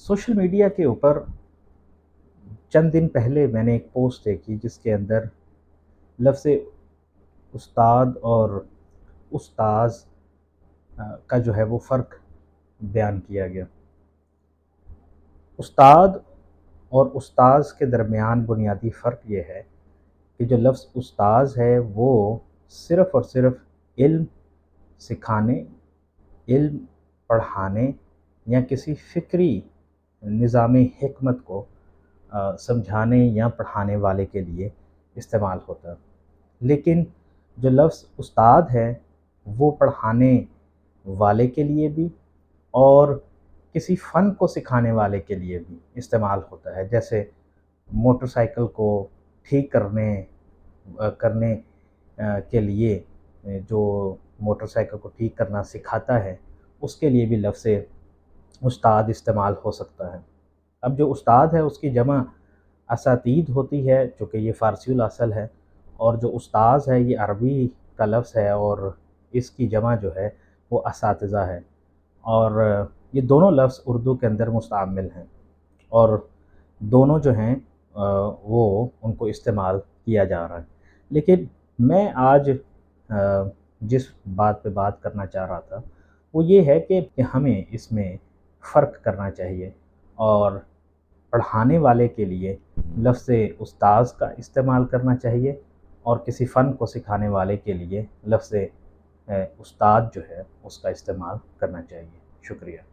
Social media के ऊपर चंद दिन पहले मैंने एक पोस्ट देखी जिसके अंदर लफ्ज़ उस्ताद और उस्ताज़ का जो है वो फ़र्क बयान किया गया। उस्ताद और उस्ताज़ के दरमियान बुनियादी फ़र्क ये है कि जो लफ्ज़ उस्ताज़ है वो सिर्फ़ और सिर्फ़ इल्म सिखाने, इल्म पढ़ाने या किसी फ़िक्री निज़ाम हिकमत को समझाने या पढ़ाने वाले के लिए इस्तेमाल होता है। लेकिन जो लफ्ज़ उस्ताद है वो पढ़ाने वाले के लिए भी और किसी फ़न को सिखाने वाले के लिए भी इस्तेमाल होता है। जैसे मोटरसाइकिल को ठीक करने के लिए जो मोटरसाइकिल को ठीक करना सिखाता है उसके लिए भी लफ्ज़ उस्ताद इस्तेमाल हो सकता है। अब जो उस्ताद है उसकी जमा असातीद होती है, चूँकि ये फ़ारसी असल है, और जो उस्ताज़ है ये अरबी का लफ्ज़ है और इसकी जमा जो है वो असातिज़ा है। और ये दोनों लफ्ज़ उर्दू के अंदर मुस्तअमिल हैं और दोनों जो हैं वो उनको इस्तेमाल किया जा रहा है। लेकिन मैं आज जिस बात पे बात करना चाह रहा था वो ये है कि हमें इसमें फ़र्क करना चाहिए और पढ़ाने वाले के लिए लफ्ज़ उस्ताज़ का इस्तेमाल करना चाहिए और किसी फ़न को सिखाने वाले के लिए लफ्ज़ उस्ताद जो है उसका इस्तेमाल करना चाहिए। शुक्रिया।